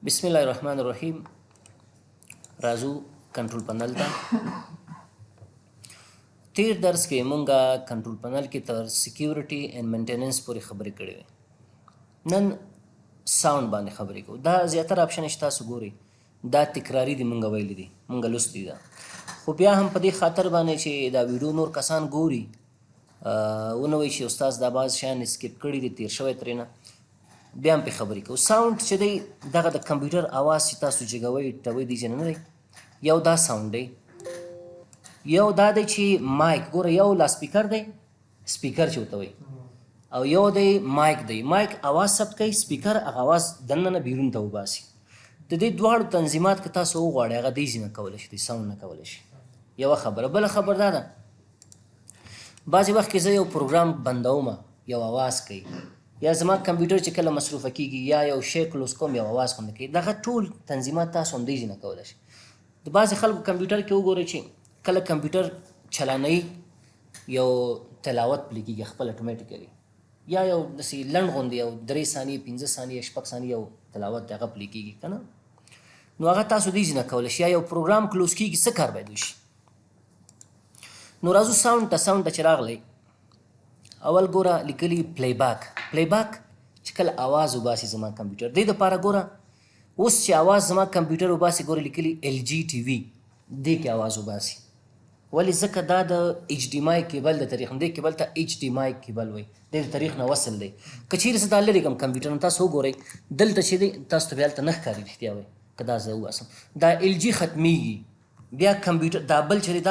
بسم الله الرحمن الرحیم. راځو کنټرول پنل ته. تیر درس کې مونږه کنټرول پنل کې تر سکیورټي اینڈ مینټیننس پورې خبرې کړې وې. نن ساوند باندې خبرې کوو. دا زیاتره آپشن چې تاسو ګورئ دا تکراري دي، مونږ ویلي دي، مونږ لوستي ده، خو بیا هم په دې خاطر باندې چې دا ویډیو نور کسان ګوري ونه وایي چې استاد دا بعض شیان سکیپ کړي دي، تیر شوی ترېنه، بیا هم پرې خبرې کوو. ساوند چې دی دغه د کمپیوټر اواز چې تاسو جګوئ ټوئ دی چې نه دی، یو دا ساوند دی، یو دا دی چې مایک، ګوره یو لاسپیکر دی، سپیکر چې ورته وایي، او یو دی مایک دی. مایک اواز ثبت کوي، سپیکر هغه اواز دننه نه بیرون ته وباسي. د دې دواړو تنظیمات که تاسو وغواړئ هغه دیزې نه کولی شي، د ساوند نه کولی شي. یوه خبره. بله خبر دا ده بعضې وخت کې زه یو پروګرام بندومه، یو اواز کوي، یا زما کمپیوټر چې کله مصروفه کېږي یا یو شی کلوز کوم یو اواز خوند کوي، دغه ټول تنظیمات تاسو هم دیزې نه کولی شي. د بعضې خلکو کمپیوټر کې وګورئ چې کله کمپیوټر چلانوي یو تلاوت پلی کېږي خپل اټومیټیکلي، یا یو داسې لنډ غوندې یو 3 ثانیې 15 ثانیې 6 ثانیې یو تلاوت دی هغه پلی کېږي که نه، نو هغه تاسو دیزې نه کولی شي. یا یو پروګرام کلوز کېږي څه کار باید وشي. نو راځو ساوند ته. ساوند ته چې راغلی اول ګوره لیکلي پلی باک. پلی باک چې کله آواز وباسي زما کمپیوټر، دې دپاره ګوره اوس چې آواز زما کمپیوټر وباسي، ګوره لیکلي LG TV دې کې آواز وباسي. ولې؟ ځکه دا د HDMI کیبل د طریق نه، دې کیبل ته HDMI کیبل وایي، دې د طریق نه وصل دی. که چیرې زه دا لرې کړم کمپیوټر نه، تاسو وګورئ دلته چې دی تاسو ته بیا هلته نه ښکاري رښتیا وایي که دا زه وباسم، دا LG ختمیږي، بیا کمپیوټر دا بل چې دی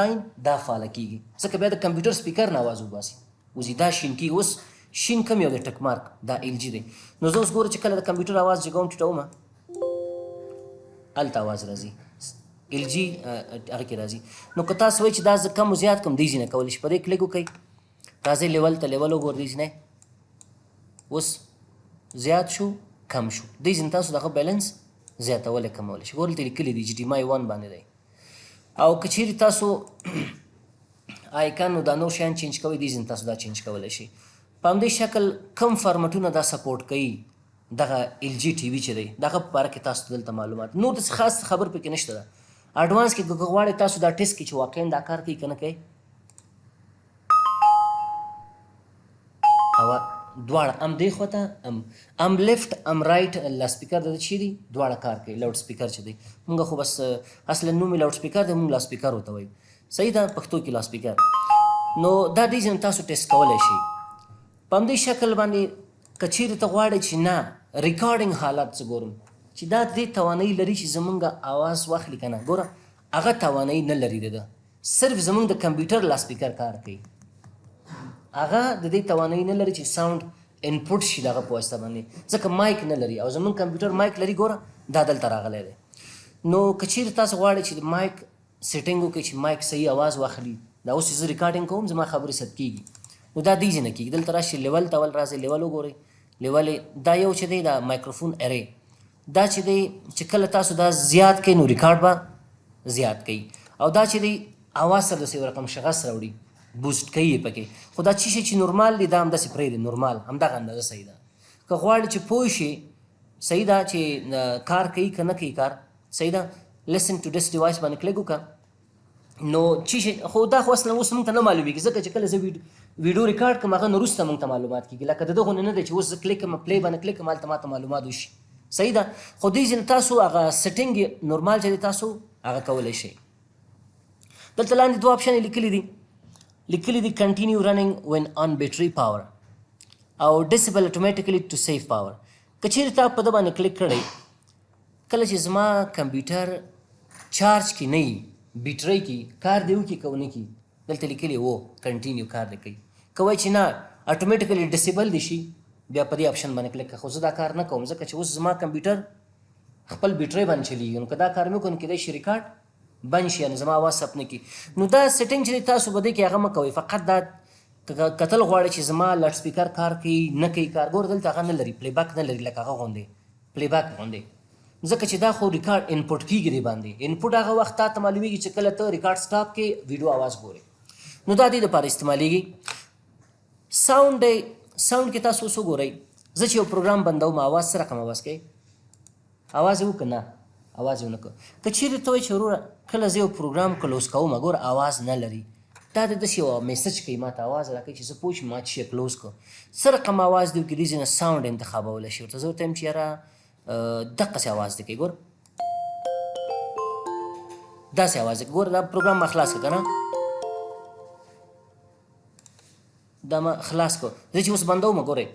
دا فعاله کېږي، ځکه بیا د کمپیوټر سپیکر نه آواز وباسي، وځي دا شین کېږي. اوس شین کم یو دی ټک مارک، دا LG دی. نو زه اوس ګوره چې کله د کمپیوټر آواز جګوم ټیټومه هلته آواز راځي، LG هغه کې راځي. نو که تاسو وایئ چې دا زه کم و زیات کوم، دیزې نه کولی شي. په دې کلیک وکئ، راځئ لیول ته، لیول وګور دیزې نه، اوس زیات شو کم شو، دیزې نه تاسو دغه بیلنس زیاتولی کمولی شي. ګور دلته لیکلي دي HDMI 1 باندې دی. او که چیرې تاسو آیکن نو دا نور شیان چینج کوئ، دیزې نه تاسو دا چینج کولی شي. په همدې شکل کم فارمټونه دا سپورټ کوي دغه LG TV چې دی، دغه په باره کې تاسو دلته معلومات، نور داسې خاص خبر پکې نشته ده. اډوانس کې که غواړئ تاسو دا ټیسټ کړئ چې واقعا دا کار کوي که نه کوي. دواړه ام دې خوا ته ام لیفټ ام رایټ لاسپیکر د چې دي دواړه کار کوي. لاؤډ سپیکر چې دی مونږ خو بس اصلا نوم یې لاؤډ سپیکر دی، مونږ لاسپیکر ورته وایو، صحیح ده پښتو کې لاسپیکر. نو دا دې ځینې تاسو ټیسټ کولی شئ. په همدې شکل باندې که چیرې ته غواړئ چې نه ریکارډینګ حالت زه ګورم چې دا دې توانایي لري چې زمونږ آواز واخلي که نه، ګوره هغه توانایي نه لري ده، صرف زمونږ د کمپیوټر لاسپیکر کار کوي، هغه د دې توانایي نه لري چې ساوند انپوټ شي دغه په واسطه باندې، ځکه مایک نه لري، او زمونږ کمپیوټر مایک لري، ګوره دا دلته راغلی دی. نو که چیرې تاسو غواړئ چې د مایک سیټینګ وکړئ چې مایک صحیح آواز واخلي، دا اوس چې زه ریکارډینګ کوم زما خبرې ثبت کېږي، نو دا دیزې نه کېږي. دلته راشئ لیول ته، اول راځئ لیول وګورئ، لیول دا یو چې دی دا مایکروفون ارې، دا چې دی چې کله تاسو دا زیات کوئ نو ریکارډ به زیات کوي، او دا چې دی آواز سره داسې یو رقم شغص راوړي، بوسټ کوي یې پکې. خو دا چې شی چې نورمال دی دا همداسې پرېږدي، نورمال همدغه اندازه صحیح ده. که غواړئ چې پوه شئ صحیح ده چې کار کوي که نه کوي کار، صحیح ده، لسن ټو ډس ډیوایس باندې کلیک وکړه. نو چې شي خو دا خو اصلا اوس موږ ته نه معلومیږي، ځکه چې کله زه ویډیو ریکارډ کړم هغه نه وروسته موږ ته معلومات کېږي، لکه د دغو نه دی چې اوس زه کلیک کړم پلی باندې کلیک کړم هلته ما ته معلومات وشي، صحیح ده. خو دې ځینې تاسو هغه سیټینګ نورمال چې دی تاسو هغه کولی شئ. دلته لاندې دوه آپشن لیکلي دي، لیکلي دي کنټینیو رننګ وین آن بیټري پاور او ډسیبل اټومیټیکلی ټو سیف پاور. که چیرې تا په ده باندې کلیک کړئ، کله چې زما کمپیوټر چارج کې نه وي، بیټرۍ کې کار دی وکړي که ونه کړي، دلته لیکلي و کنټینیو کار دی کوي. که وایي چې نه اټومیټیکلی ډسیبل دی شي، بیا په دې آپشن باندې کلیک کړه. خو زه دا کار نه کوم، ځکه چې اوس زما کمپیوټر خپل بیټرۍ باندې چلیږي، نو که دا کار مې وکړو نو کیدای شي ریکارډ بند شي، یعنې زما آواز ثبت نه کړي. نو دا سیټینګ چې دی تاسو په دې کې هغه مه کوئ، فقط دا کتل غواړئ چې زما لاډ سپیکر کار کوي نه کوي کار، ګوره دلته هغه نه لري، پلی باک نه لري لکه هغه غوندې پلی باک غوندې، ځکه چې دا خو ریکارډ انپوټ کېږي دی باندې. انپوټ هغه وخت تا ته معلومیږي چې کله ته ریکارډ سټاپ کې ویډیو آواز ګورې، نو دا دې دپاره استعمالیږي. ساوند دی، ساوند کې تاسو اوس وګورئ، زه چې یو پروګرام بندوم آواز څه رقم آواز کوي، اواز یې وکړه نه اواز یې ونه کړه که چیرې ته وایې چې وروره کله زه یو پروګرام کلوز کوم ګوره اواز نه لري دا د داسې یو میسج کوي ما ته اواز راکوي چې زه پوه شم ما چې شی کلوز کړو څه رقم اواز دی وکړي دې ځینې ساوند انتخابولی شي ورته زه ورته یم چې یاره دقسې اواز دی کوي ګوره داسې اواز دی ګوره دا پروګرام ما خلاص کړه که نه دا ما خلاص کړو زه چې اوس بندوم ګورئ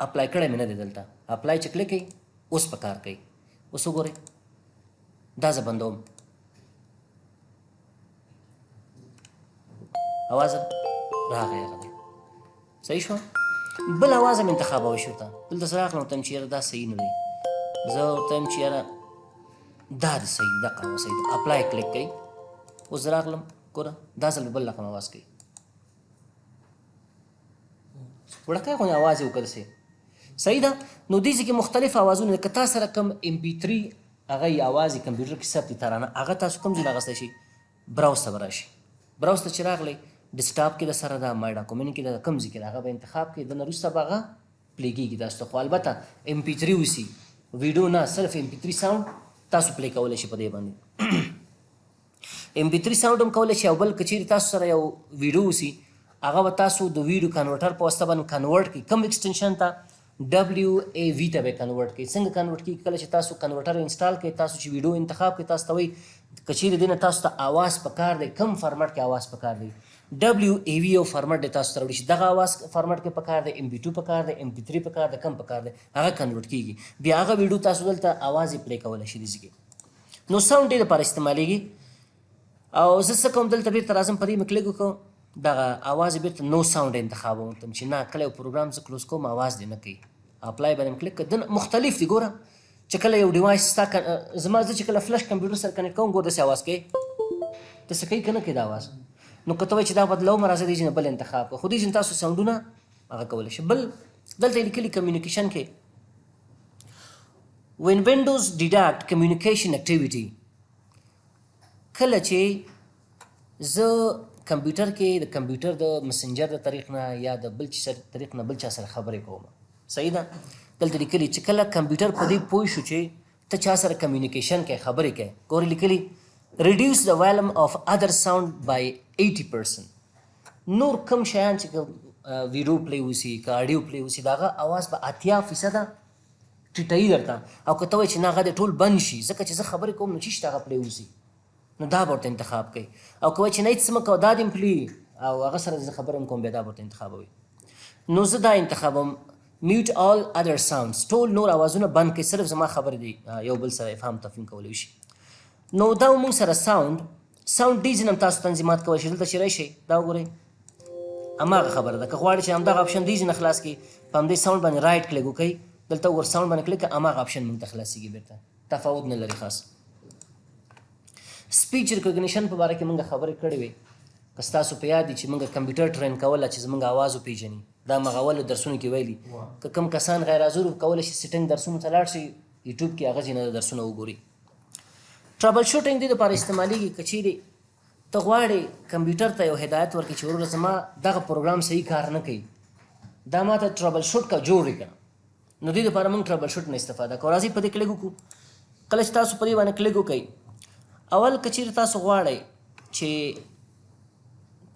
اپلای کړی مې نه دی دلته اپلای چې کلیک کوي اوس په کار کوي اوس وګورئ دا زه بندوم اواز راغی هغه دی صحیح شوه بل اواز هم انتخابوی شي ورته دلته زه راغلم ورته یم چې یاره دا صحیح نه دی زه ورته یم چې یاره دا دی صحیح دقه اواز صحیح دی اپلای کلیک کوي اوس زه راغلم ګوره دا ځل به بل رقم اواز کوي وړکی غوندې اواز یې وکړه داسې صحیح ده نو دې ځای کې مختلف اوازونه که تا سره کم MP3 هغه یې اواز یې کمپیوټر کې ثبت ترانه هغه تاسو کوم ځای نه اخیستی شي براوز ته به راشي براوز ته چې راغلی ډسکټاپ کې د سره ده مای ډاکومنټ کې ده کوم ځای کې ده هغه به انتخاب کړي د نه وروسته به هغه پلی کېږي تاسو ته خو البته MP3 اوسي ویډیو نه صرف MP3 ساوند تاسو پلی کولی شي په دې باندې MP3 ساوند هم کولی شي او بل که چیرې تاسو سره یو ویډیو اوسي هغه به تاسو د ویډیو کنورټر په واسطه باندې کنورټ کړئ کوم ایکسټنشن ته WAV ته به کنورټ کړئ څنګه کنورټ کړئ کله چې تاسو کنورټر انسټال کړئ تاسو چې ویډیو انتخاب کړئ تاسو ته وایي که چیرې دې نه تاسو ته اواز پکار دی کم فارمټ کې اواز پکار دی WAV یو فارمټ دی تاسو ته راوړي شي دغه اواز فارمټ کې پکار دی MP2 پکار دی MP3 پکار دی کم پکار دی هغه کنورټ کېږي بیا هغه ویډیو تاسو دلته اواز یې پلی کولی شي دې ځای کې نو ساوند دې لپاره استعمالیږي او زه څه کوم دلته بیرته راځم په دې مې کلیک وکړم دغه اواز یې بیرته نو ساوند انتخابوم چې نه کله یو پروګرام زه کلوز کوم اواز دې نه کوي اپلای باندې مې کلیک کړه مختلف دي ګوره چې کله یو ډیوایس ستا زما زه چې کله فلش کمپیوټر سره کنیکټ کوم ګوره داسې اواز کوي داسې کوي که نه کوي دا اواز نو که ته وایې چې دا بدلوم راځه دې ځای نه بل انتخاب کړه خو دې ځای تاسو ساوندونه هغه کولی شي بل دلته یې لیکلي کمیونیکیشن کې when windows deduct communication activity کله چې زه کمپیوټر کې د کمپیوټر د مسنجر د طریق نه یا د بل طریق نه بل چا سره خبرې کوم صحیح ده دلته لیکلي چې کله کمپیوټر په دې پوه شو چې ته چا سره کمیونیکیشن کوې خبرې کوې ګورې لیکلي reduce the volume of other sound by 80% نور کم شیان چې ویډیو پلی وسي که اډیو پلی وسي د هغه اواز به 80% ټیټوي درته او که ته وایې چې نه هغه دې ټول بند شي ځکه چې زه خبرې کوم نو چیشته هغه پلی وسي نو دا به ورته انتخاب کوي او که وایي چې نه هېڅ مه کوه دا دې پلی او هغه سره زه خبرې هم کوم بیا دا به ورته انتخابوي نو زه دا انتخابوم mute all other sounds ټول نور اوازونه بند کړئ صرف زما خبرې دی یو بل سره افهام تفهیم کولی شي نو دا موږ سره ساوند ډي ځین هم تاسو تنظیمات کولی شئ دلته چې راشئ دا وګورئ هماغه خبره ده که غواړئ چې همدغه اپشن ډي ځینه خلاص کړئ په همدې ساوند باندې رایټ کلیک وکړئ دلته ور ساوند باندې کلیک هماغه اپشن موږ ته خلاصېږي بیرته تفاوت نه لري خاص سپیچ ریکګنیشن په باره کې موږ خبرې کړې وې که ستاسو په یاد دي چې موږ کمپیوټر ټرین کوله چې زموږ اواز وپېژني دا موږ اولو درسونو کې ویلي که کوم کسان غیر حاضر کولی شي سیټنګ درسونو ته لاړ شي یوټیوب کې هغه ځینې درسونه وګوري ټربل شوټینګ دې دپاره استعمالیږي که چیرې ته غواړې کمپیوټر ته یو هدایت ورکړي چې وروره زما دغه پروګرام صحیح کار نه کوي دا ما ته ټربل شوټ کا جوړ کړه نو دې دپاره موږ ټربل شوټ نه استفاده کوو راځئ په دې کلیک وکړو کله چې تاسو په دې باندې کلیک وکړئ اول که چیرې تاسو غواړئ چې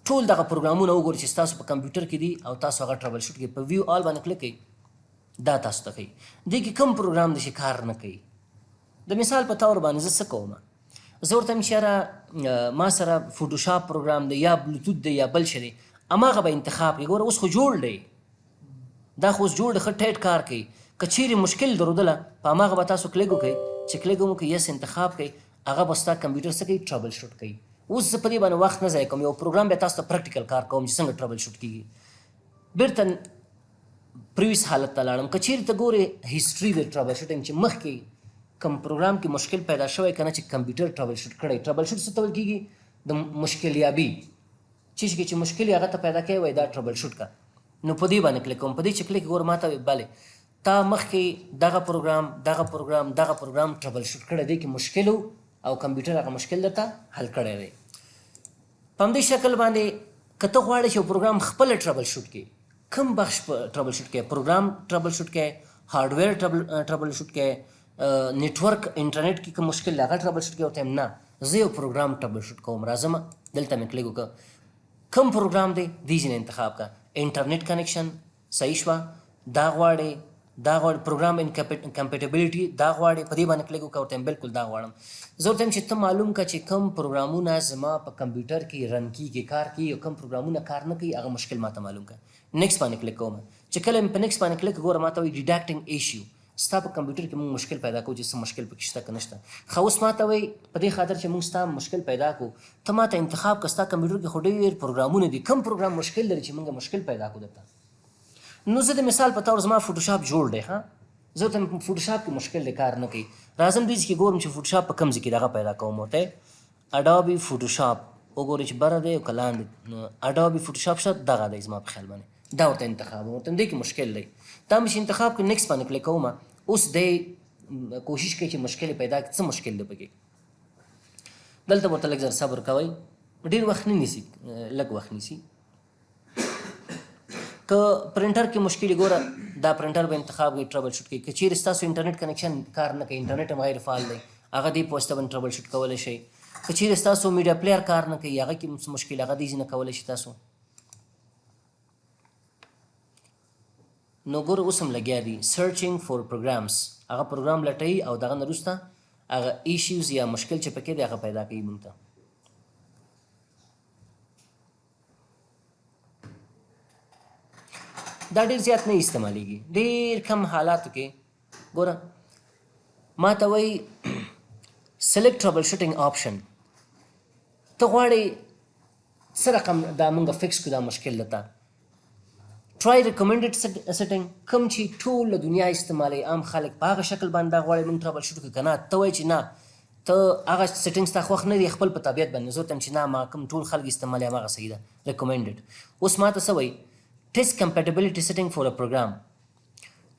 ټول دغه پروګرامونه وګورئ چې ستاسو په کمپیوټر کې دي او تاسو هغه ټربل شوټ کړئ په ویو آل باندې کلیک کړئ دا تاسو ته ښیي دې کې کوم پروګرام دی چې کار نه کوي د مثال په طور باندې زه څه کوم زه ورته یم چې یاره ما سره فوټوشاپ پروګرام دی یا بلوتوت دی یا بل شی دی هماغه به انتخاب کړئ ګوره اوس خو جوړ دی دا خو اوس جوړ دی ښه ټیټ کار کوي که چیرې مشکل درودله په هماغه به تاسو کلیک وکړئ چې کلیک هم وکړئ یس انتخاب کړئ هغه به ستا کمپیوټر څه کوي ټربل شوټ کوي اوس زه په دې باندې وخت نه ضایع کوم یو پروګرام بیا تاسو ته پریکټیکل کار کوم چې څنګه ټربل شوټ کېږي بیرته پریویس حالت ته لاړم که چیرې ته ګورې هیسټري د ټربل شوټینګ چې مخکې کوم پروګرام کې مشکل پیدا شوی که نه چې کمپیوټر ټربل شوټ کړی ټربل شوټ څه ته ویل کېږي د مشکلیابي چیز کې چې مشکل یې هغه ته پیدا کوي وایي دا ټربل شوټ کا نو په دې باندې کلیک کوم په دې چې کلیک ګوره ما ته بلې تا مخکې دغه پروګرام ټربل شوټ کړی دی کې مشکل او کمپیوټر هغه مشکل درته حل کړی دی په همدې شکل باندې که ته غواړې چې یو پروګرام خپله ټربل شوټ کړي کوم بخش په ټربل شوټ کې پروګرام ټربل شوټ کې هارډویر ټربل شوټ کې نیټورک انټرنیټ کې کوم مشکل هغه ټربل شوټ کې ورته نه زه یو پروګرام ټربل شوټ کوم راځم دلته مې کلیک وکړه کوم پروګرام دی دې ځینې انتخاب کا انټرنیټ کنیکشن صحیح شوه دا غواړي پروګرام کمپیټیبلیټي دا غواړي په دې باندې کلیک وکړه ورته بالکل دا غواړم زه ورته چې ته معلوم کا چې کوم پروګرامونه زما په کمپیوټر کې رن کیږي کار کوي او کوم پروګرامونه کار نه کوي هغه مشکل ماته معلوم کا نیکسټ باندې کلیک کوم چې کله مې په نیکسټ باندې کلیک ګوره ماته وایي ډیډکټینګ ایشیو ستا په کمپیوټر کې موږ مشکل پیدا کوو چې څه مشکل پکې شته که نشته خو اوس ماته وایي په دې خاطر چې موږ ستا مشکل پیدا کوو ته ماته انتخاب که ستا کمپیوټر کې خو ډېر پروګرامونه دي کوم پروګرام مشکل لري چې موږ مشکل پیدا کوو درته نو زه د مثال په طور زما فوټوشاپ جوړ دی ښه زه ورته فوټوشاپ کې مشکل دی کار نه کوي راځم دې کې ګورم چې فوټوشاپ په کوم ځای کې دغه پیدا کوم ورته اډوبي فوټوشاپ وګورئ چې بره دی او که لاندې اډوبي فوټوشاپ شته دغه دی زما په خیال باندې دا ورته انتخاب ورته دې کې مشکل دی دا مې چې انتخاب کړ نیکسټ باندې کلیک کوم اوس دی کوشش کوي چې مشکل پیدا کړي څه مشکل دی پکې دلته ورته لږ زر صبر کوئ ډېر وخت نه نیسي لږ وخت نیسي که پرنټر کې مشکل ګوره دا پرنټر به انتخاب کوي ټربل شوټ کوي که چیرې ستاسو انټرنیټ کنیکشن کار نه کوي انټرنیټ هم غیر فعال دی هغه دې په واسطه باندې ټربل شوټ کولی شئ که چیرې ستاسو میډیا پلیر کار نه کوي هغه کې مشکل هغه دې ځینې کولی شي تاسو نو ګوره اوس هم لګیا دي سرچینګ فور پروګرامس هغه پروګرام لټوي او دغه نه وروسته هغه ایشیوز یا مشکل چې پکې دی هغه پیدا کوي موږ ته دا ډېر زیات نه استعمالیږي ډېر کم حالاتو کې ګوره ما ته وایي سلیکټ ټربل شوټینګ آپشن ته غواړې څه رقم دا موږ فکس کړو دا مشکل لته ټرای ریکمنډډ سیټینګ کوم چې ټول دنیا استعمالوي عام خلک په هغه شکل باندې دا غواړي موږ ټربل شوټ کړو که نه ته وایې چې نه ته هغه سیټینګ ستا خوښ نه دی خپل په طبیعت باندې زه ورته چې نه ما کوم ټول خلک استعمالوي هماغه صحیح ده ریکمنډډ اوس ما ته څه وایي ټیسټ کمپیټیبلیټي سیټینګ فور ا پروګرام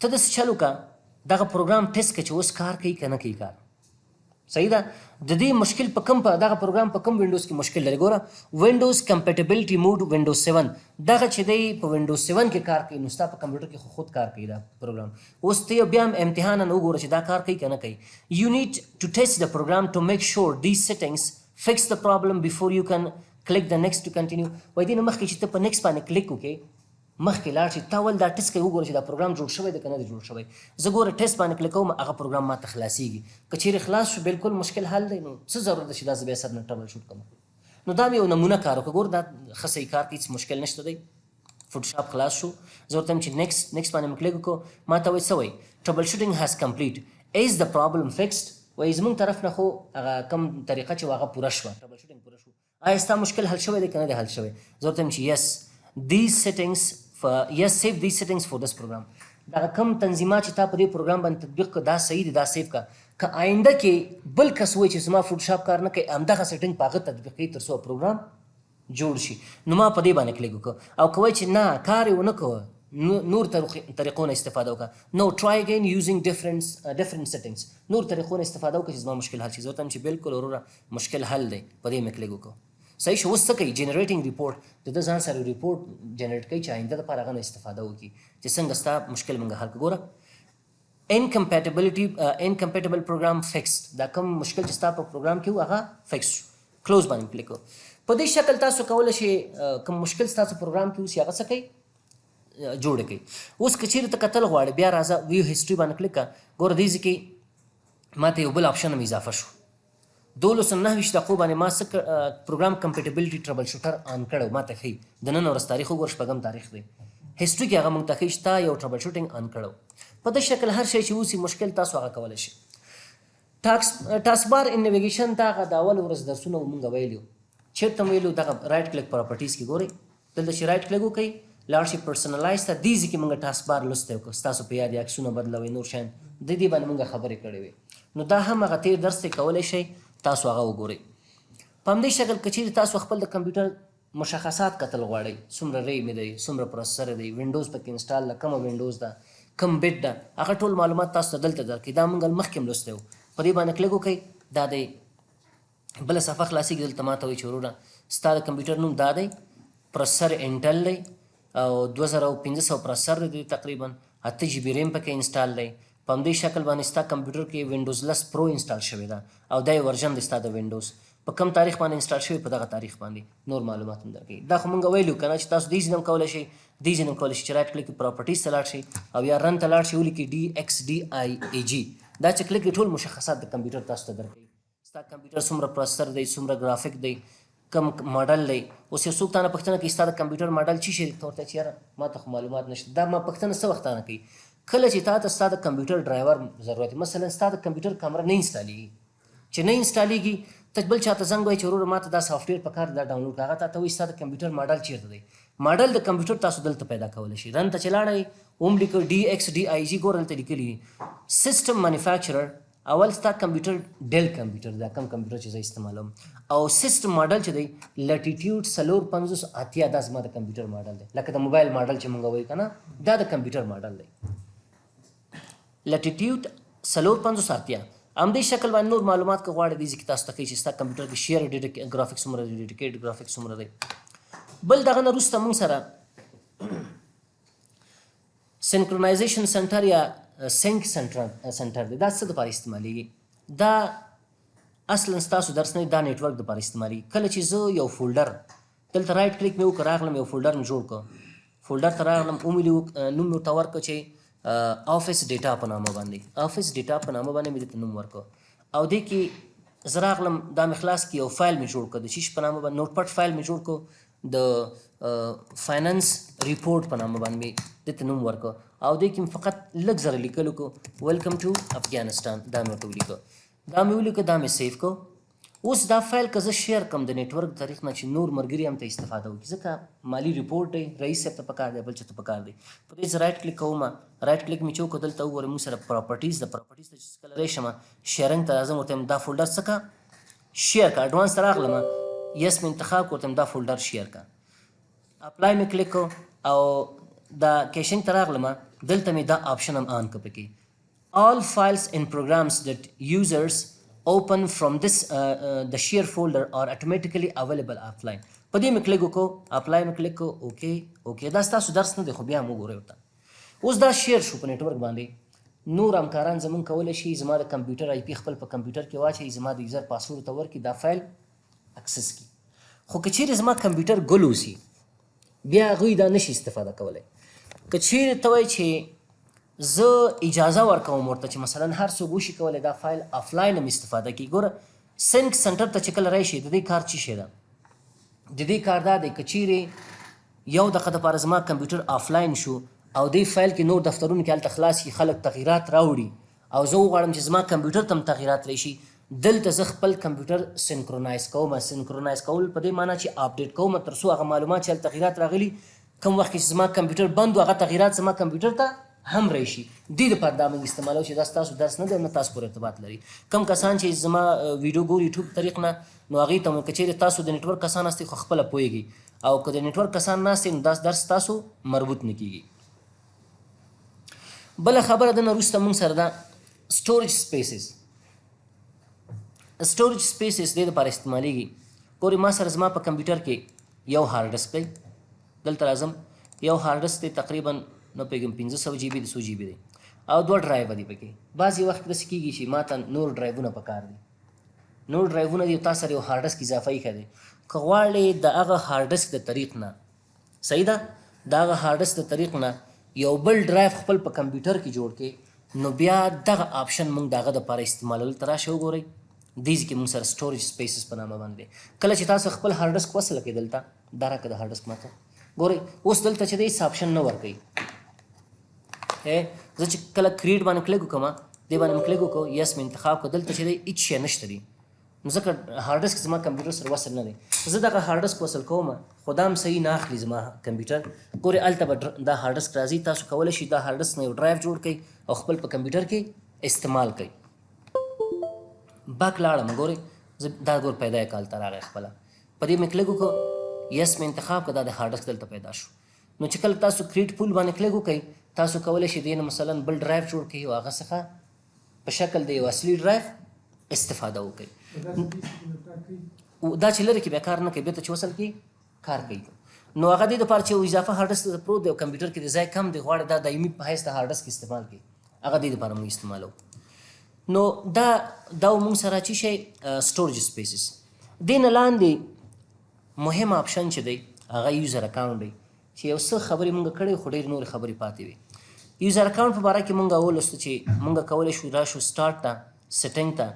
ته داسې چل وکړه دغه پروګرام ټیسټ کړه چې اوس کار کوي که نه کوي کار صحیح ده د دې مشکل په کوم په دغه پروګرام په کوم وینډوز کې مشکل لري ګوره وینډوز کمپیټیبلیټي موډ وینډوز 7 دغه چې دی په وینډوز 7 کې کار کوي نو ستا په کمپیوټر کې خود کار کوي دا پروګرام اوس ته بیا هم امتحانا وګوره چې دا کار کوي که نه کوي یو نیډ ټو ټیسټ د پروګرام ټو میک شور دیز سیټینګز فکس د پرابلم بیفور یو کین کلیک د نیکسټ ټو کنټینیو وایي دې نه مخکې چې ته په نیکسټ باندې کلیک وکړې مخکې لاړ شي تا ول دا ټیسټ کوي وګوره چې دا پروګرام جوړ شوی دی که نه دی جوړ شوی زه ګوره ټیسټ باندې کلیک کوم هغه پروګرام ماته خلاصیږي که چیرې خلاص شو بالکل مشکل حل دی نو څه ضرورت ده چې دا زه بیا سر نه ټربل شوټ کوم نو دا مې یو نمونه کار وکړه ګوره دا ښه صحیح کار کوي هېڅ مشکل نشته دی فوټوشاپ خلاص شو زه ورته چې نیکسټ باندې مې کلیک وکړو ما ته وایي څه وایي ټربل شوټینګ هیز کمپلیټ ایز د پرابلم فکسډ وایي زموږ طرف نه خو هغه کم طریقه چې هغه پوره شوه ټربل شوټینګ پوره شو آیا ستا مشکل حل شوی دی که نه دی حل شوی زه ورته چې یس دیز سیټینګز yes save these settings for this program دا کم تنظیمات چې تا په دې پروګرام باندې تطبیق کړه دا صحیح دي دا سیف کا که آینده کې بل کس وایي چې زما فوټوشاپ کار نه کوي همدغه سیټینګ په هغه تطبیق کوي تر څو پروګرام جوړ شي نو ما په دې باندې کلیک وکړه او که وایي چې نه کار یې ونه کوه نور طریقو نه استفاده وکړه نو ټرای اگین یوزینګ ډفرنٹ سیټینګز نور طریقو نه استفاده وکړه چې زما مشکل حل شي زه ورته چې بالکل وروره مشکل حل دی په دې مې کلیک وکړو صحیح شو اوس څه کوي جنریټینګ ریپورټ د ده ځان سره ریپورټ جنریټ کوي چې آینده دپاره هغه نه استفاده وکړي چې څنګه ستا مشکل موږ حل کړو ګوره انکمپیټیبل پروګرام فکسډ دا کوم مشکل چې ستا په پروګرام کې و هغه فکس شو کلوز باندې کلیک کړو په دې شکل تاسو کولی شئ کوم مشکل ستاسو پروګرام کې اوسي هغه څه کوي جوړ کړئ اوس که چیرې ته کتل غواړې بیا راځه ویو هسټري باندې کلیک کړه ګوره دې ځای کې ما ته یو بل آپشن هم اضافه شو 229 دقیقو باندې ما څه پروګرام کمپیټیبلیټي ټربل شوټر آن کړی ما ته ښیي د نن ورځ تاریخ وګوره شپږم تاریخ دی هسټري کې هغه موږ ته ښیي چې تا یو ټربل شوټینګ آن کړی په دې شکل هر شی چې اوسي مشکل تاسو هغه کولی شئ ټاسک بار ان نیویګیشن ته هغه د اول ورځ درسونه مونږ ویلي چېرته مو ویلو دغه رایټ کلیک پراپرټیز کې ګورئ دلته چې رایټ کلیک وکړئ لاړ شي پرسنلایز ته دې ځای کې مونږ ټاسک بار لوستی وکړو ستاسو په یاد عکسونه بدلوئ نور شیان د دې باندې مونږ خبرې کړې وې نو دا هم هغه تېر درس دی کولی شئ تاسو هغه وګورئ په همدې شکل که چیرې تاسو خپل د کمپیوټر مشخصات کتل غواړئ څومره ریم دی څومره پروسسر دی وینډوز پکې انسټال ده کومه وینډوز ده کوم بیټ ده هغه ټول معلومات تاسو ته دلته درکړي دا موږ مخکې هم لوستی وو په دې باندې کلیک وکړئ دا دی بله صفحه خلاصېږي دلته ما ته وایي چې وروره ستا د کمپیوټر نوم دا دی پروسسر انټل دی او 2500 پروسسر دی تقریبا 8 جی بي ریم پکې انسټال دی. په همدې شکل باندې ستا کمپیوټر کې وینډوز 10 پرو انسټال شوی ده او دا یې ورژن دی ستا د وینډوز په کم تاریخ باندې انسټال شوی په دغه تاریخ باندې نور معلومات هم درکوي. دا خو مونږ ویلو که نه چې تاسو دې ځای هم کولی شئ دې ځای هم کولی شئ چې رایټ کلیک پراپرټیز ته لاړ شئ او یا رن ته لاړ شئ ولیکئ DXDIAG دا چې کلیک ټول مشخصات د کمپیوټر تاسو ته درکوي. ستا کمپیوټر څومره پروسیسر دی څومره ګرافیک دی کم ماډل دی. اوس یو څوک تا نه پوښتنه کوي ستا د کمپیوټر ماډل څه شی دی ته ورته چې یاره ما ته خو معلومات نشته. دا ما پوښتنه څه وخت نه کوي کله چې تا ته ستا د کمپیوټر ډرایور ضرورت مثلا ستا د کمپیوټر کیمره نه انسټالیږي چې نه انسټالیږي ته بل چاته زنګ وایي چې وروره ما ته دا سافټویر پکار دا ډاونلوډ کړه هغه تا ته وایي ستا د کمپیوټر ماډل چیرته دی. ماډل د کمپیوټر تاسو دلته پیدا کولی شئ. رن ته چې لاړئ اوم لیکو DXDIG ګوره دلته لیکلي دي سیسټم مینوفیکچرر اول ستا کمپیوټر ډیل کمپیوټر دا کم کمپیوټر چې زه استعمالوم او سیسټم ماډل چې دی لټیټیوډ 450 دا زما د کمپیوټر ماډل دی لکه د موبایل ماډل چې مونږ وایو که نه دا د کمپیوټر ماډل دی لټیټیوډ 450 همدې شکل باندې نور معلومات که غواړئ دې ځای کې تاسو ته ښیي چې ستا کمپیوټر کې شیر ګرافیکس څومره دی ډیډیکیټ ګرافیکس څومره دی. بل دغه نه وروسته مونږ سره سینکرونایزیشن سنټر یا سینک سنټر دی دا څه دپاره استعمالیږي دا اصلا ستاسو درس نه دا نیټورک دپاره استعمالیږي. کله چې زه یو فولډر دلته رایټ کلیک مې وکړ راغلم یو فولډر مې جوړ کړ فولډر ته راغلم نوم مې ورته ورکړ چې آفس ډیټا په نامه باندې آفس ډیټا په نامه باندې مې دته نوم ورکړ او دې کې زه راغلم دا مې خلاص کړي یو فایل مې جوړ کړ د شیش په نامه باندې نوټ پټ فایل مې جوړ کړ د فاینانس ریپورټ په نامه باندې مې دته نوم ورکړ او دې کې فقط لږ زره لیکلو کو ویلکم ټو افغانستان دا مې ورته ولیکه دا مې ولیکه دا مې سیف کو. اوس دا فایل که زه شیر کړم د نیټورک طریق نه چې نور ملګري هم ته استفاده وکړي ځکه مالي ریپورټ دی رئیس صاحب ته پکار دی بل چا ته پکار دی په دې زه رایټ کلیک کوم رایټ کلیک مې چې وکړ دلته وګورئ موږ سره پراپرټیز د پراپرټیز ته چې کله راشم شیرنګ ته راځم ورته دا فولډر څه کا شیر کا اډوانس ته راغلم یس مې انتخاب کړ ورته دا فولډر شیر کا اپلای مې کلیک کو او دا کیشنګ ته راغلم دلته مې دا آپشن هم آن کړ پکې all files and programs that users open from this the share folder are automatically available offline په دې مې کلیک وکړو اپلای مې کلیک وکړو اوکې دا ستاسو درس نه دی خو بیا هم وګورئ ورته. اوس دا شیر شو په نیټورک باندې نور همکاران زمونږ کولی شي زما د کمپیوټر IP خپل په کمپیوټر کې واچوي زما د یوزر پاسورډ ورته ورکړي دا فایل اکسس کړي خو که چیرې زما کمپیوټر ګل اوسي بیا هغوی دا نشي استفاده کولی. که چیرې ته وایي چې زه اجازه ورکوم ورته چې مثلا هر څوک وشي کولی دا فایل آفلاین هم استفاده کړي. ګوره سینک سنټر ته چې کله راشي د دې کار څه شی ده د دې کار دا دی که چیرې یو دقیقه دپاره زما کمپیوټر آفلاین شو او دې فایل کې نور دفترونه کې هلته خلاص کړي خلک تغییرات راوړي او زه وغواړم چې زما کمپیوټر ته هم تغییرات راشي دلته زه خپل کمپیوټر سینکرونایز کوم. سینکرونایز کول په دې معنی چې اپډیټ کوم تر څو هغه معلومات چې هلته تغییرات راغلي کوم وخت چې زما کمپیوټر بند و هغه تغییرات زما کمپیوټر ته هم راشي. دې دپاره دا موږ استعمالوو چې دا ستاسو درس نه دی نه تاسو پورې ارتباط لري. کم کسان چې زما ویډیو ګوري یوټیوب طریق نه نو هغوی ته مو که چیرې تاسو د نیټورک کسان هستئ خو خپله پوهېږئ او که د نیټورک کسان نه هستئ نو دا درس تاسو مربوط نه کېږي. بله خبره ده نه وروسته موږ سره ده سټوریج سپیسز. سټوریج سپیسز دې دپاره استعمالیږي. ګورئ ما سره زما په کمپیوټر کې یو هارډ ډسک دی دلته راځم یو هارډ ډسک دی تقریبا نه پوهېږم 500 GB دی 100 GB دی او 2 ډرایوه دي پکې. بعضې وخت داسې کېږي چې ما ته نور ډرایوونه پکار دي نور ډرایوونه دي تا سره یو هارډ ډسک اضافه ایښی دی که غواړې د هغه هارډ ډسک د طریق نه صحیح ده د هغه هارډ ډسک د طریق نه یو بل ډرایو خپل په کمپیوټر کې جوړ کړې نو بیا دغه آپشن موږ د هغه دپاره استعمالول ته راشئ وګورئ دې کې موږ سره سټوریج سپیسز په نامه باندې کله چې تاسو خپل هارډ ډسک وصل کړئ دلته دا راکړه د هارډ ډسک ماته ګورئ اوس دلته چې دی هېڅ آپشن نه ورکوي زه چې کله کریټ باندې کلیک وکړم دې باندې مې کلیک وکړو یس مې انتخاب کړو دلته چې دی هېڅ شی نشته دی نو ځکه هارډ ډسک زما کمپیوټر سره وصل نه دی زه دغه هارډ ډسک وصل کوم خو دا هم صحیح نه اخلي زما کمپیوټر ګورئ هلته به دا هارډ ډسک راځي تاسو کولی شئ دا هارډ ډسک نه یو ډرایو جوړ کړئ او خپل په کمپیوټر کې استعمال کړئ. بک لاړم ګورئ زه دا ګور پیدا یې کال ته راغی خپله په دې مې کلیک وکړو یس مې انتخاب کړه دا د هارډ ډسک دلته پیدا شو. نو چې کله تاسو کریټ پول باندې کلیک وکړئ تاسو کولی شئ دې نه مثلا بل ډرایو جوړ کړئ او هغه څخه په شکل د یو اصلي ډرایو استفاده وکړئ. دا چې لرې کې بیا کار نه کوي بېرته چې وصل کړي کار کوي. نو هغه دې دپاره چې یو اضافه هارډ ډسک پروت دی او کمپیوټر کې د ځای کم دی غواړي دا دایمي په حیث د هارډ ډسک استعمال کړي هغه دې دپاره موږ استعمالوو. نو دا موږ سره چې شی سټوریج سپیسز. دې نه لاندې مهم آپشن چې دی هغه یوزر اکاونټ دی چې یو څه خبرې موږ کړې خو ډېرې نورې خبرې پاتې وي. یوزر اکاونټ په باره کې موږ ولوستو چې موږ کولی شو راشو سټارټ ته سیټینګ ته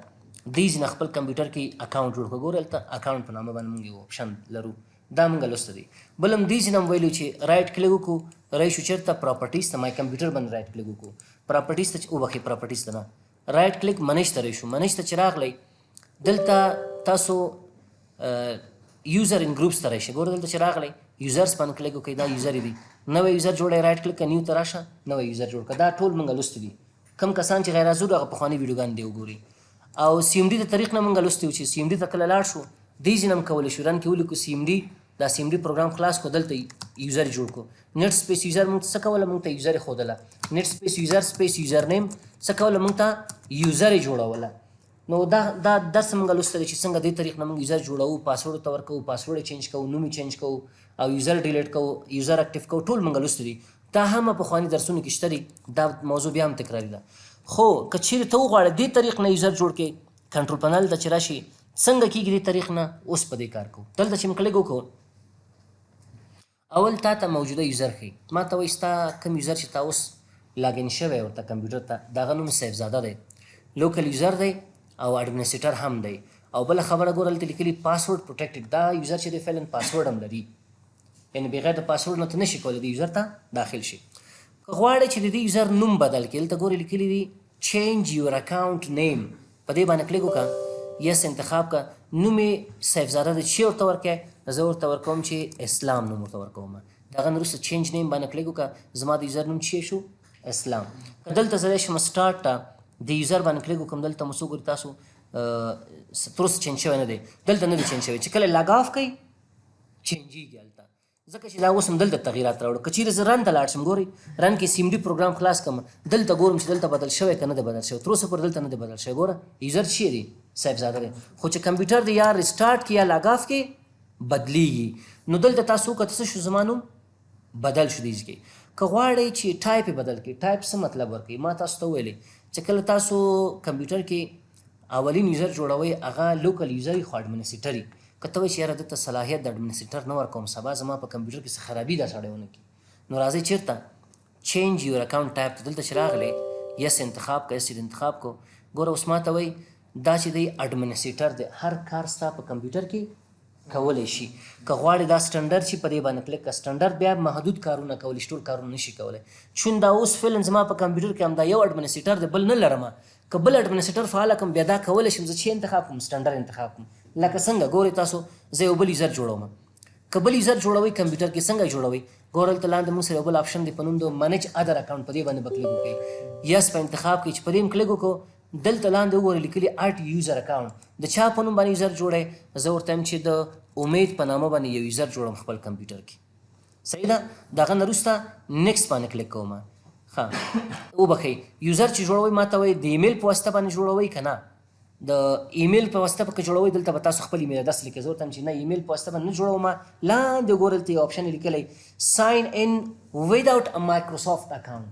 دې ځینې خپل کمپیوټر کې اکاونټ جوړ کړو. ګورئ هلته اکاونټ په نامه باندې موږ یو آپشن لرو دا موږ لوسته دی. بل هم دې ځینې هم ویلو چې رایټ کلیک وکړو راشو چېرته پراپرټیز ته مای کمپیوټر باندې رایټ کلیک وکړو پراپرټیز ته وبخښئ پراپرټیز ته نه رایټ کلیک منیج ته راشو منیج ته چې راغلی دلته تاسو یوزر ان ګروپس ته راشئ. ګوره دلته چې راغلی یوزرس باندې کلیک وکړئ دا یوزر دی نوی یوزر جوړی رایټ کلیک نیو ته راشه نوی یوزر جوړ کړه. دا ټول موږ لوستي دي. کم کسان چې غیر حاضر هغه پخواني ویډیوګانې دی وګوري. او سی ام ډي د طریق نه موږ لوستي وو چې سی ام ډي ته کله لاړ شو دې ځینې هم کولی شو رن کې ولیکو سی ام ډي دا سی ام ډي پروګرام خلاص کړو دلته یوزر جوړ کړو. نیټ سپیس یوزر موږ څه کوله موږ ته یوزر یې ښودله نیټ سپیس یوزر سپیس یوزر نیم څه کوله موږ ته یوزر یې جوړوله. نو دا درس موږ لوستی دی چې څنګه دې طریق نه موږ یوزر جوړوو پاسورډ ورته ورکوو پاسورډ یې چینج کوو نوم یې چینج کوو او یوزر ډیلیټ کوو یوزر اکټیو کوو ټول موږ لوستی دي. دا هم پخواني درسونو کې شته دي دا موضوع بیا هم تکراري ده. خو که چیرې ته وغواړې دې طریق نه یوزر جوړ کړې کنټرول پنل ته چې راشي څنګه کېږي دې طریق نه اوس په دې کار کوو. دلته چې موږ کلیک وکړو اول تا ته موجوده یوزر ښیي ما ته وایي ستا کوم یوزر چې تا اوس لاګین شوی ورته کمپیوټر ته د هغه نوم سیف زاده دی لوکل یوزر دی او اډمنسټریټر هم دی. او بله خبره ګوره هلته لیکلي پاسورډ پروټیکټډ دا یوزر چې دی فعلا پاسورډ هم لري یعنې بغیر د پاسورډ نه ته نشي کولی د یوزر ته داخل شي. که غواړې چې د دې یوزر نوم بدل کړي هلته ګورې لیکلي دي چینج یور اکاونټ نیم په دې باندې کلیک وکړه یس انتخاب کړه نوم یې سیف زاده دی چې ورته ورکړی زه ورته ورکوم چې اسلام نوم ورته ورکوم. د هغه نه وروسته چینج نیم باندې کلیک وکړه زما د یوزر نوم چې شو اسلام. که دلته زه راشم سټارټ ته د یوزر باندې کلیک وکړم دلته مو څو ګوري تاسو تر اوسه چینج شوی نه دی دلته نه دی چینج شوی چې کله لاګ آف کوئ چینجېږي هلته ځکه چې دا اوس هم دلته تغیرات راوړه. که چیرې زه رن ته لاړ شم ګورئ رن کې سی ام ډي پروګرام خلاص کړم دلته ګورم چې دلته بدل شوی که نه دی بدل شوی تر اوسه پورې دلته نه دی بدل شوی. ګوره یوزر چې دی صاحب زاده دی خو چې کمپیوټر دی یا ریسټارټ کې یا لاګ آف کې بدلیږي. نو دلته تاسو وکړه څه شو زما نوم بدل شو دیز کې. که غواړئ چې ټایپ یې بدل کړئ ټایپ څه مطلب ورکوي ما تاسو ته ویلې چې کله تاسو کمپیوټر کې اولین یوزر جوړوئ هغه لوکل یوزر خو اډمنسټریټر که ته وایې چې یاره دلته صلاحیت د اډمنسټریټر نه ورکوم سبا زما په کمپیوټر کې څه خرابي دا سړی ونه کړي نو راځئ چېرته چینج یور اکاونټ ټایپ ته دلته چې راغلی یس انتخاب که یس انتخاب کو ګوره اوس ما ته وایي دا چې دی اډمنسټریټر دی هر کار ستا په کمپیوټر کې کولی شي. که غواړې دا سټنډرډ شي په دې باندې کلیک کړه سټنډرډ بیا محدود کارونه کولی شي ټول کارونه نشي کولی چون دا اوس فعلا زما په کمپیوټر کې همدا یو اډمنسټریټر دی بل نه لرم. که بل اډمنسټریټر فعاله کړم بیا دا کولی شم زه چې انتخاب کړم سټنډرډ انتخاب کړم لکه څنګه ګورئ تاسو زه یو بل یوزر جوړوم. که بل یوزر جوړوئ کمپیوټر کې څنګه جوړوئ ګوره هلته لاندې موږ سره یو بل آپشن دی په نوم د منیج ادر اکاونټ په دې باندې به کلیک وکړئ یس په انتخاب کړئ چې په دې هم کلیک وکړو دلته لاندې وګورئ لیکلي اټ یوزر اکاونټ د چا په نوم باندې یوزر جوړی زه ورته یم چې د امید په نامه باندې یو یوزر جوړم خپل کمپیوټر کې صحیح ده. د هغه نه وروسته نیکسټ باندې کلیک کوم. ښه وبښئ یوزر چې جوړوئ ما ته وایي د ایمیل په واسطه باندې جوړوئ که نه د ایمیل په واسطه که جوړوئ دلته به تاسو خپل ایمیل ادرس لیکئ زه ورته چې نه ایمیل په واسطه باندې نه جوړوم لاندې ګورئ دلته یو آپشن یې لیکلی ساین ان ویداوټ ا مایکروسافټ اکاونټ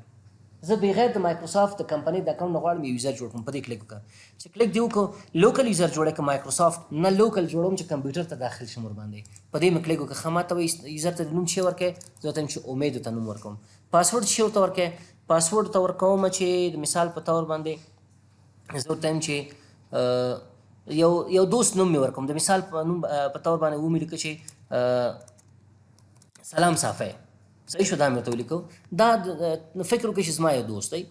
زه بغیر د مایکروسافټ د کمپنۍ د اکاونټ نه غواړم یو یوزر جوړ کړم په دې کلیک وکړه چې کلیک دې وکړو لوکل یوزر جوړی که مایکروسافټ نه لوکل جوړوم چې کمپیوټر ته داخل شم ورباندې په دې مې کلیک وکړه ښه ما ته وایي یوزر ته د نوم شی ورکړئ زه ورته یم چې امید ورته نوم ورکوم. پاسورډ شی ورته ورکړئ پاسورډ ته ورکوم چې د مثال په طور باندې زه ورته یم چې یو دوست نوم مې ورکوم د مثال په نوم په طور باندې ومې لیکه چې سلام صافی صحیح شو دا مې ورته ولیکو دا فکر وکړئ چې زما یو دوست دی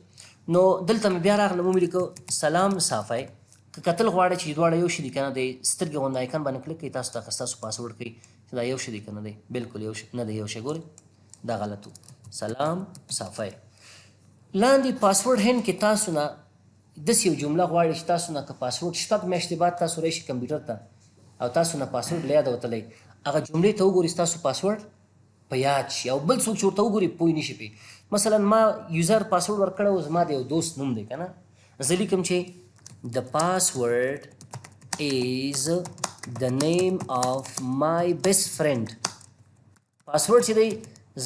نو دلته مې بیا راغلم ومې لیکو سلام صافی که کتل غواړئ چې دواړه یو شي دي که نه دی سترګې غوندې آیکن باندې کلیک کوئ تاسو ته ستاسو پاسورډ کوي چې دا یو شي دی که نه دی بلکل یو شی نه دی یو شی ګورئ دا غلط و سلام صافی لاندې پاسورډ هند کې تاسو نه داسې یو جمله غواړي چې تاسو نه که پاسورډ شپږ میاشتې بعد تاسو راشي کمپیوټر ته او تاسو نه پاسورډ له یاده وتلی هغه جملې ته وګورئ ستاسو پاسورډ په یاد شي او بل څوک چې ورته وګوري پوه نشي پرې مثلا ما یوزر پاسورډ ورکړی و زما د یو دوست نوم دی که نه زه لیکم چې د پاسورډ از د نیم آف مای بیسټ فرینډ پاسورډ چې دی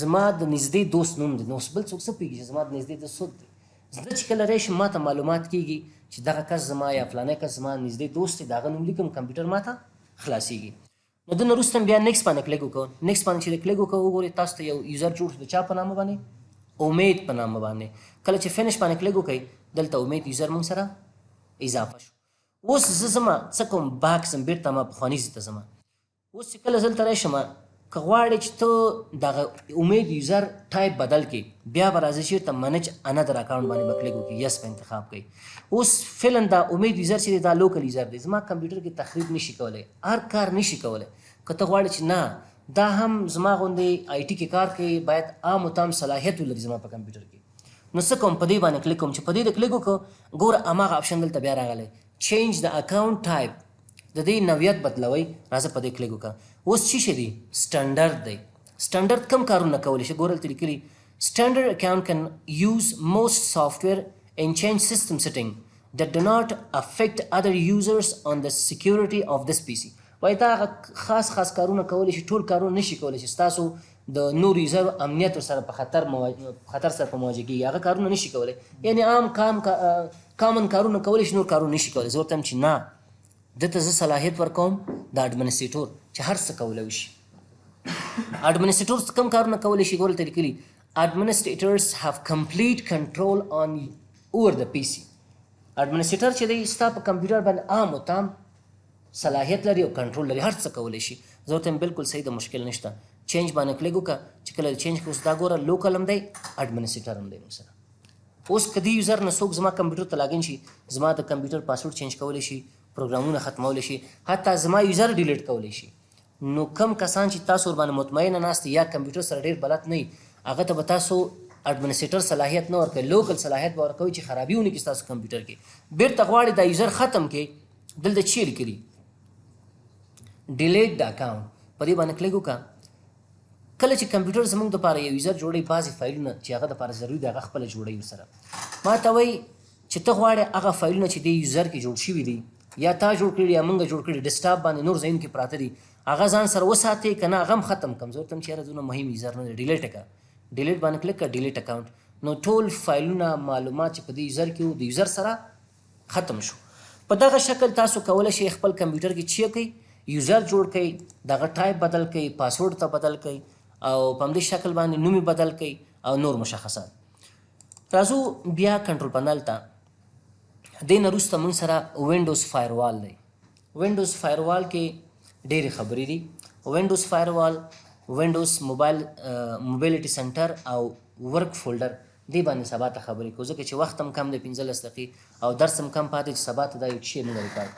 زما د نږدې دوست نوم دی. نو اوس بل څوک څه پوهېږي چې زما د نږدې دوست څوک دی؟ زه چې کله راشم ما ته معلومات کېږي چې دغه کس زما یا فلانی کس زما نږدې دوست دی، د هغه نوم لیکم، کمپیوټر ما ته خلاصېږي. نو د نه وروسته بیا نیکسټ باندې کلیک وکړو. نیکسټ باندې چې کلیک وکړو وګورئ تاسو ته یو یوزر جوړ شو. د چا په نامه باندې؟ امید په نامه باندې. کله چې فینش باندې کلیک وکړئ دلته امید یوزر موږ سره اضافه شو. اوس زه ځمه څه کوم باک سم بېرته ما پخواني ځای ته ځمه. اوس چې کله زه دلته راشم که غواړې چې ته دغه امید یوزر ټایپ بدل کړي بیا به راځي چېرته منج انادر اکاونټ باندې به کلیک وکړي، یس به انتخاب کوي. اوس فعلا دا امید یوزر چې دی دا لوکل یوزر دی، زما کمپیوټر کې تخریب نشي کولی، هر کار نشي کولی. که ته غواړې چې نه دا هم زما غوندې آی ټي کې کار کوي باید عام و تام صلاحیت ولري زما په کمپیوټر کې. نو څه کوم په دې باندې کلیک کوم. چې په دې د کلیک وکړو ګوره هماغه اپشن دلته بیا راغلی چینج د اکاونټ ټایپ، د دې نوعیت بدلوئ. راځه په دې کلیک وکړه. اوس څه شی دی؟ سټنډرډ دی. سټنډرډ کم کارونه کولی شي؟ ګوره دلته لیکلي سټنډرډ اکاونټ کن یوز موست سافټویر and change system setting that do not affect other users on the security of this PC. وایي دا خاص خاص کارونه کولی شي، ټول کارونه نشي کولی چې ستاسو د نور یوزر امنیت سره په خطر سره په مواجه کېږي، هغه کارونه نشي کولی. یعنی عام کامن کارونه کولی شي، نور کارونه نشي کولی. زه ورته یم چې نه دته زه صلاحیت ورکوم د اډمنسټریټور چې هر څه کولی وشي. اډمنسټریټور کوم کارونه کولی شي؟ ګوره دلته لیکلي administrators have complete control on over the PC. اډمنسټریټر چې دی ستا په کمپیوټر باندې عام و تام صلاحیت لري او کنټرول لري، هر څه کولی شي. زه ورته یم بالکل صحیح، د مشکل نشته. چینج باندې کلیک وکړه. چې کله چینج کړو دا ګوره لوکل هم دی اډمنسټریټر هم دی موږ سره. اوس که دې یوزر نه څوک زما کمپیوټر ته لاګین شي زما د کمپیوټر پاسورډ چینج کولی شي، پروګرامونه ختمولی شي، حتی زما یوزر ډیلیټ کولی شي. نو کم کسان چې تاسو ورباندې مطمئنه ناست یا کمپیوټر سره ډېر بلد نه وي هغه ته به تاسو اډمنسټریټر صلاحیت نه ورکوي، لوکل صلاحیت به ورکوي چې خرابي ونه کړي ستاسو کمپیوټر کې. بیرته غواړي دا یوزر ختم کړي دلته چی لیکلي ډیلیټ د اکاونټ، په دې باندې کلیک وکړه. کله چې کمپیوټر زموږ دپاره یو یوزر جوړوي بعضې فایلونه چې هغه دپاره ضروري دی هغه خپله جوړوي ورسره. ما ته وایي چې ته غواړې هغه فایلونه چې دې یوزر کې جوړ شوي دي یا تا جوړ کړي یا موږ جوړ کړي ډیسکټاپ باندې نور ځایونو کې پراته دي هغه ځان سره وساتې که نه هغه هم ختم کړم. زه ورته یم چې یاره دونه مهم یوزر نه دی، ډیلیټ یې کړه. ډیلیټ باندې کلیک کړه، ډیلیټ اکاونټ. نو ټول فایلونه معلومات چې په دې یوزر کې وو د یوزر سره ختم شو. په دغه شکل تاسو کولی شئ خپل کمپیوټر کې چی کوئ یوزر جوړ کړئ، دغه ټایپ بدل کړئ، پاسورډ ته بدل کړئ او په همدې شکل باندې نوم یې بدل کړئ او نور مشخصات. راځو بیا کنټرول پنل ته. دې نه وروسته موږ سره وینډوز فایروال دی. وینډوز فایروال کې ډېرې خبرې دي. وینډوز فایروال، وینډوز موبایلټي سنټر او ورک فولډر دې باندې سبا ته خبرې کوو ځکه چې وخت هم کم دی 15 دقیقې او درس هم کم پاتې چې سبا ته دا یو شی موږ ریکارډ